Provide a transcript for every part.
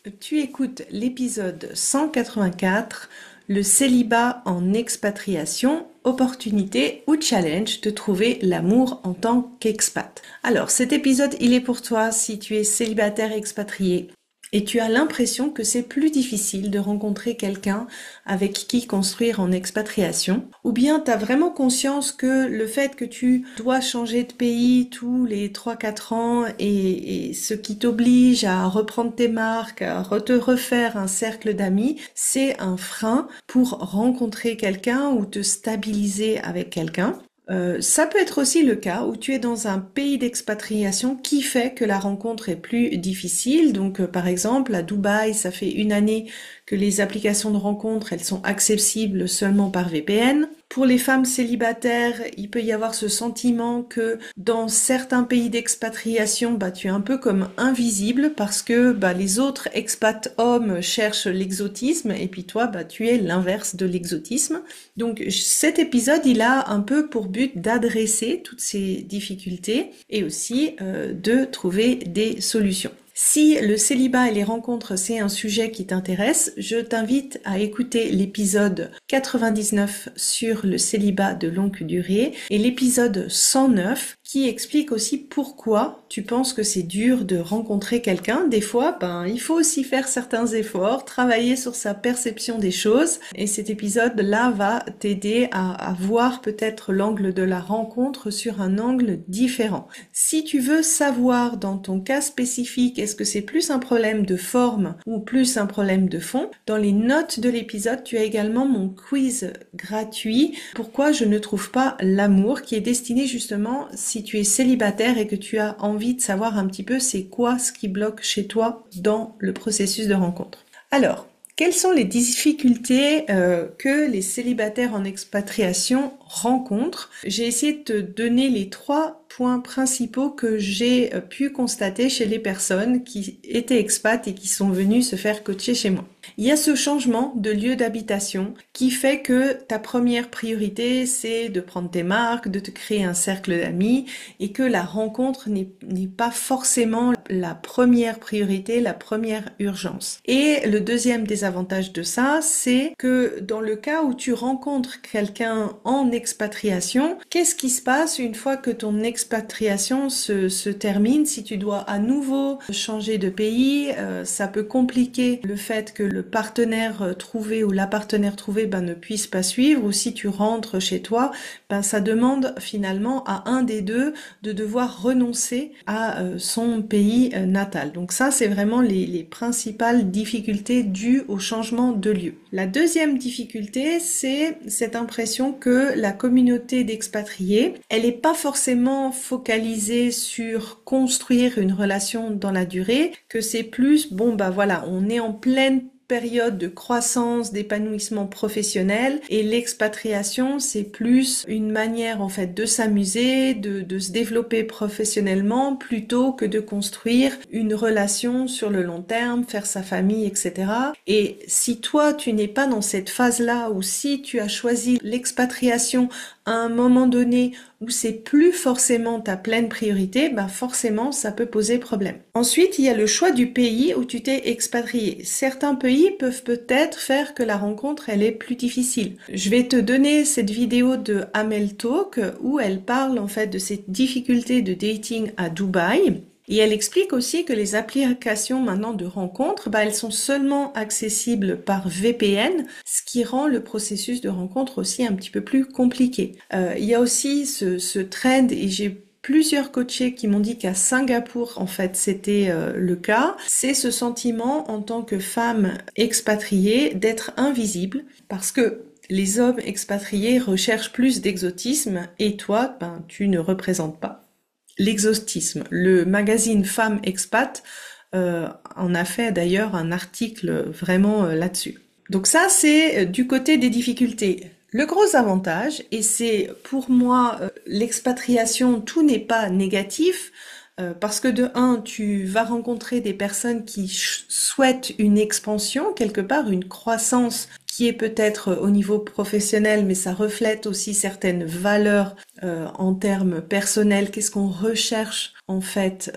Tu écoutes l'épisode 184, le célibat en expatriation, opportunité ou challenge de trouver l'amour en tant qu'expat. Alors cet épisode, il est pour toi si tu es célibataire expatrié et tu as l'impression que c'est plus difficile de rencontrer quelqu'un avec qui construire en expatriation, ou bien tu as vraiment conscience que le fait que tu dois changer de pays tous les 3-4 ans et ce qui t'oblige à reprendre tes marques, à te refaire un cercle d'amis, c'est un frein pour rencontrer quelqu'un ou te stabiliser avec quelqu'un. Ça peut être aussi le cas où tu es dans un pays d'expatriation qui fait que la rencontre est plus difficile. Donc, par exemple, à Dubaï, ça fait 1 année que les applications de rencontre, elles sont accessibles seulement par VPN. Pour les femmes célibataires, il peut y avoir ce sentiment que dans certains pays d'expatriation, tu es un peu comme invisible parce que les autres expats hommes cherchent l'exotisme et puis toi, tu es l'inverse de l'exotisme. Donc cet épisode, il a un peu pour but d'adresser toutes ces difficultés et aussi de trouver des solutions. Si le célibat et les rencontres, c'est un sujet qui t'intéresse, je t'invite à écouter l'épisode 99 sur le célibat de longue durée et l'épisode 109 qui explique aussi pourquoi tu penses que c'est dur de rencontrer quelqu'un. Des fois, il faut aussi faire certains efforts, travailler sur sa perception des choses. Et cet épisode-là va t'aider à voir peut-être l'angle de la rencontre sur un angle différent. Si tu veux savoir dans ton cas spécifique, est-ce que c'est plus un problème de forme ou plus un problème de fond, dans les notes de l'épisode, tu as également mon quiz gratuit « Pourquoi je ne trouve pas l'amour » qui est destiné justement si tu es célibataire et que tu as envie de savoir un petit peu c'est quoi ce qui bloque chez toi dans le processus de rencontre. Alors, quelles sont les difficultés que les célibataires en expatriation rencontrent? J'ai essayé de te donner les 3 points principaux que j'ai pu constater chez les personnes qui étaient expats et qui sont venues se faire coacher chez moi. Il y a ce changement de lieu d'habitation qui fait que ta première priorité, c'est de prendre tes marques, de te créer un cercle d'amis et que la rencontre n'est pas forcément la première priorité, la première urgence. Et le deuxième désavantage de ça, c'est que dans le cas où tu rencontres quelqu'un en expatriation, qu'est-ce qui se passe une fois que ton expatriation se termine? Si tu dois à nouveau changer de pays, ça peut compliquer le fait que le partenaire trouvé ou la partenaire trouvée ne puisse pas suivre, ou si tu rentres chez toi, ça demande finalement à un des deux de devoir renoncer à son pays natal. Donc ça, c'est vraiment les principales difficultés dues au changement de lieu. La deuxième difficulté, c'est cette impression que la communauté d'expatriés, elle n'est pas forcément focalisée sur construire une relation dans la durée, que c'est plus, on est en pleine période de croissance, d'épanouissement professionnel et l'expatriation c'est plus une manière en fait de s'amuser, de se développer professionnellement plutôt que de construire une relation sur le long terme, faire sa famille, etc. Et si toi tu n'es pas dans cette phase-là ou si tu as choisi l'expatriation à un moment donné où c'est plus forcément ta pleine priorité, forcément ça peut poser problème. Ensuite, il y a le choix du pays où tu t'es expatrié. Certains pays peuvent peut-être faire que la rencontre elle est plus difficile. Je vais te donner cette vidéo de Amel Talk où elle parle en fait de cette difficulté de dating à Dubaï. Et elle explique aussi que les applications maintenant de rencontres, elles sont seulement accessibles par VPN, ce qui rend le processus de rencontre aussi un petit peu plus compliqué. Il y a aussi ce trend, et j'ai plusieurs coachés qui m'ont dit qu'à Singapour, en fait, c'était le cas. C'est ce sentiment en tant que femme expatriée d'être invisible parce que les hommes expatriés recherchent plus d'exotisme et toi, tu ne représentes pas l'exotisme. Le magazine Femmes Expat en a fait d'ailleurs un article vraiment là-dessus. Donc ça, c'est du côté des difficultés. Le gros avantage, et c'est pour moi l'expatriation, tout n'est pas négatif, parce que de un, tu vas rencontrer des personnes qui souhaitent une expansion, quelque part une croissance qui est peut-être au niveau professionnel, mais ça reflète aussi certaines valeurs en termes personnels, qu'est-ce qu'on recherche en fait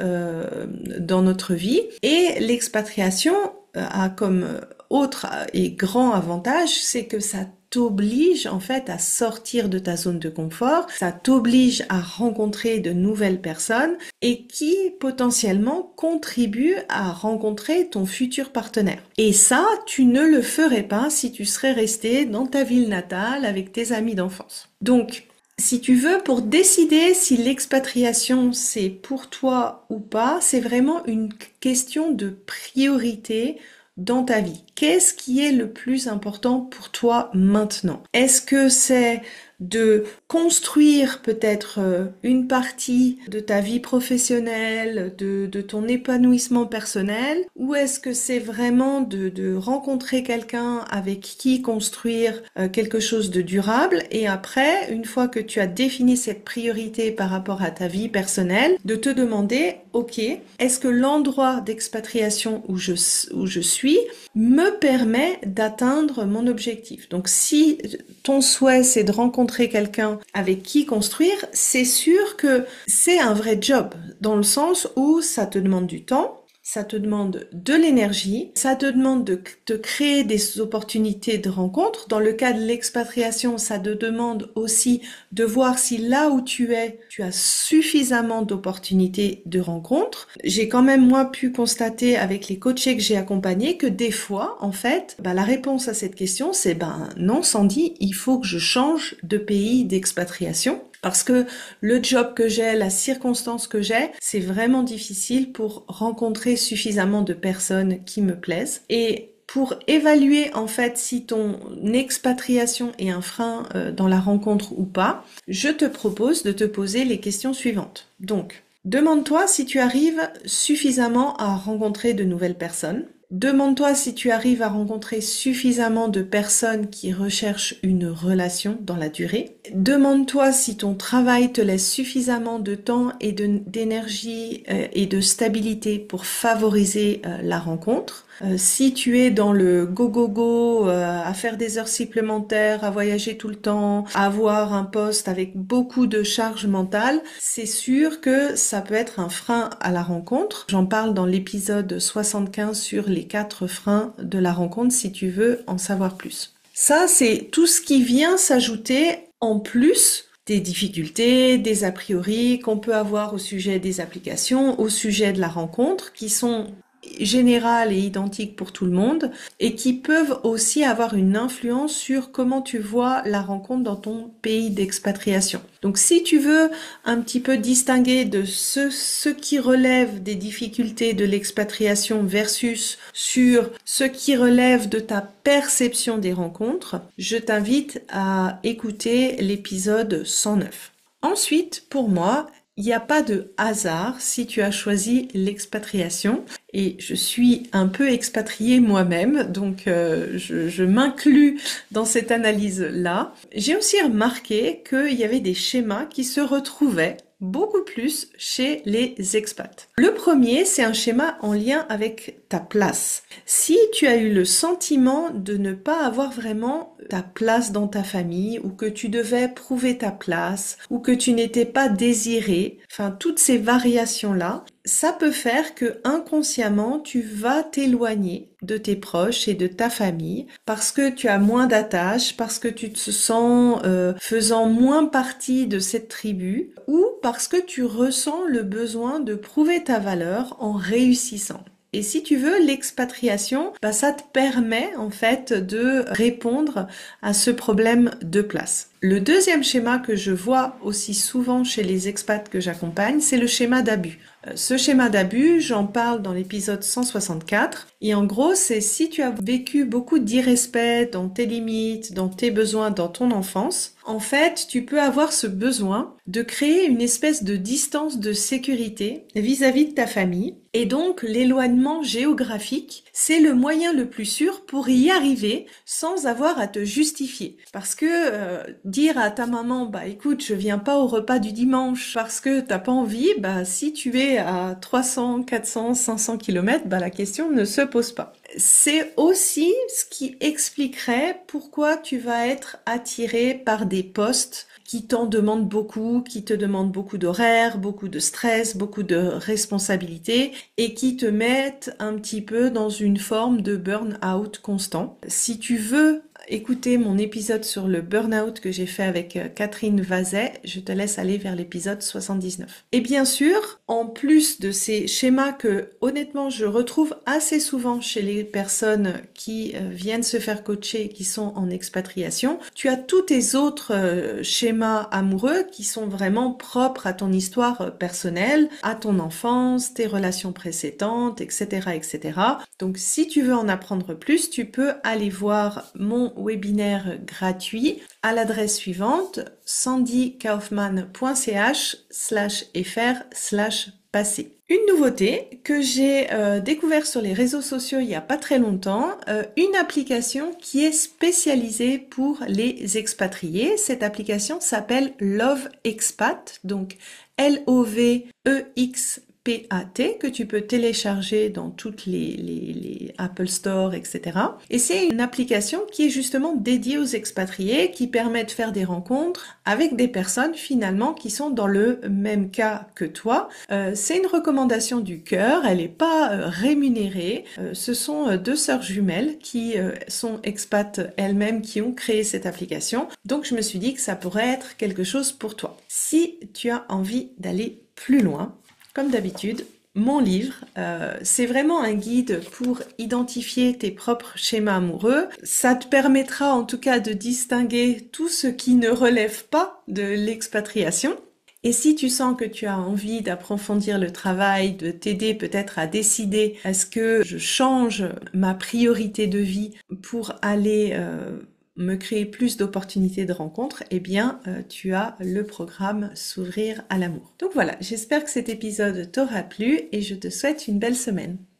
dans notre vie. Et l'expatriation, a comme autre et grand avantage, c'est que ça t'oblige en fait à sortir de ta zone de confort, ça t'oblige à rencontrer de nouvelles personnes et qui potentiellement contribuent à rencontrer ton futur partenaire. Et ça, tu ne le ferais pas si tu serais resté dans ta ville natale avec tes amis d'enfance. Donc, si tu veux, pour décider si l'expatriation c'est pour toi ou pas, c'est vraiment une question de priorité dans ta vie. Qu'est-ce qui est le plus important pour toi maintenant? Est-ce que c'est de construire peut-être une partie de ta vie professionnelle, de ton épanouissement personnel, ou est-ce que c'est vraiment de rencontrer quelqu'un avec qui construire quelque chose de durable et après, une fois que tu as défini cette priorité par rapport à ta vie personnelle, de te demander, ok, est-ce que l'endroit d'expatriation où je suis me permet d'atteindre mon objectif? Donc si ton souhait c'est de rencontrer quelqu'un avec qui construire, c'est sûr que c'est un vrai job, dans le sens où ça te demande du temps, ça te demande de l'énergie, ça te demande de te créer des opportunités de rencontre. Dans le cas de l'expatriation, ça te demande aussi de voir si là où tu es, tu as suffisamment d'opportunités de rencontre. J'ai quand même, moi, pu constater avec les coachés que j'ai accompagnés que des fois, en fait, la réponse à cette question, c'est non, Sandy, il faut que je change de pays d'expatriation. Parce que le job que j'ai, la circonstance que j'ai, c'est vraiment difficile pour rencontrer suffisamment de personnes qui me plaisent. Et pour évaluer en fait si ton expatriation est un frein dans la rencontre ou pas, je te propose de te poser les questions suivantes. Donc, demande-toi si tu arrives suffisamment à rencontrer de nouvelles personnes. Demande-toi si tu arrives à rencontrer suffisamment de personnes qui recherchent une relation dans la durée. Demande-toi si ton travail te laisse suffisamment de temps et d'énergie et de stabilité pour favoriser la rencontre. Si tu es dans le go, à faire des heures supplémentaires, à voyager tout le temps, à avoir un poste avec beaucoup de charge mentale, c'est sûr que ça peut être un frein à la rencontre. J'en parle dans l'épisode 75 sur les 4 freins de la rencontre si tu veux en savoir plus. Ça, c'est tout ce qui vient s'ajouter en plus des difficultés, des a priori qu'on peut avoir au sujet des applications, au sujet de la rencontre, qui sont générales et identiques pour tout le monde et qui peuvent aussi avoir une influence sur comment tu vois la rencontre dans ton pays d'expatriation. Donc si tu veux un petit peu distinguer de ce qui relève des difficultés de l'expatriation versus sur ce qui relève de ta perception des rencontres, je t'invite à écouter l'épisode 109. Ensuite, pour moi, il n'y a pas de hasard si tu as choisi l'expatriation et je suis un peu expatriée moi-même, donc je m'inclus dans cette analyse-là. J'ai aussi remarqué qu'il y avait des schémas qui se retrouvaient beaucoup plus chez les expats. Le premier, c'est un schéma en lien avec ta place. Si tu as eu le sentiment de ne pas avoir vraiment ta place dans ta famille, ou que tu devais prouver ta place, ou que tu n'étais pas désiré, enfin toutes ces variations-là, ça peut faire que inconsciemment tu vas t'éloigner de tes proches et de ta famille parce que tu as moins d'attache, parce que tu te sens faisant moins partie de cette tribu ou parce que tu ressens le besoin de prouver ta valeur en réussissant. Et si tu veux, l'expatriation, ça te permet en fait de répondre à ce problème de place. Le deuxième schéma que je vois aussi souvent chez les expats que j'accompagne, c'est le schéma d'abus. Ce schéma d'abus, j'en parle dans l'épisode 164. Et en gros, c'est si tu as vécu beaucoup d'irrespect dans tes limites, dans tes besoins, dans ton enfance, en fait, tu peux avoir ce besoin de créer une espèce de distance de sécurité vis-à-vis de ta famille. Et donc, l'éloignement géographique, c'est le moyen le plus sûr pour y arriver sans avoir à te justifier. Parce que dire à ta maman, écoute, je viens pas au repas du dimanche parce que t'as pas envie, si tu es à 300, 400, 500 km, la question ne se pose pas. C'est aussi ce qui expliquerait pourquoi tu vas être attiré par des postes qui t'en demandent beaucoup, qui te demandent beaucoup d'horaires, beaucoup de stress, beaucoup de responsabilités et qui te mettent un petit peu dans une forme de burn-out constant. Si tu veux écouter mon épisode sur le burn-out que j'ai fait avec Catherine Vazet, je te laisse aller vers l'épisode 79. Et bien sûr, en plus de ces schémas que honnêtement je retrouve assez souvent chez les personnes qui viennent se faire coacher et qui sont en expatriation, tu as tous tes autres schémas amoureux qui sont vraiment propres à ton histoire personnelle, à ton enfance, tes relations précédentes, etc., etc. Donc si tu veux en apprendre plus, tu peux aller voir mon webinaire gratuit à l'adresse suivante sandykaufman.ch/fr/passé. Une nouveauté que j'ai découvert sur les réseaux sociaux il n'y a pas très longtemps, une application qui est spécialisée pour les expatriés. Cette application s'appelle Love Expat, donc Lovexpat, que tu peux télécharger dans toutes les Apple Store, etc. Et c'est une application qui est justement dédiée aux expatriés, qui permet de faire des rencontres avec des personnes finalement qui sont dans le même cas que toi. C'est une recommandation du cœur, elle n'est pas rémunérée. Ce sont deux sœurs jumelles qui sont expats elles-mêmes qui ont créé cette application. Donc je me suis dit que ça pourrait être quelque chose pour toi. Si tu as envie d'aller plus loin, comme d'habitude, mon livre, c'est vraiment un guide pour identifier tes propres schémas amoureux. Ça te permettra en tout cas de distinguer tout ce qui ne relève pas de l'expatriation. Et si tu sens que tu as envie d'approfondir le travail, de t'aider peut-être à décider est-ce que je change ma priorité de vie pour aller me créer plus d'opportunités de rencontres, eh bien, tu as le programme S'ouvrir à l'amour. Donc voilà, j'espère que cet épisode t'aura plu et je te souhaite une belle semaine.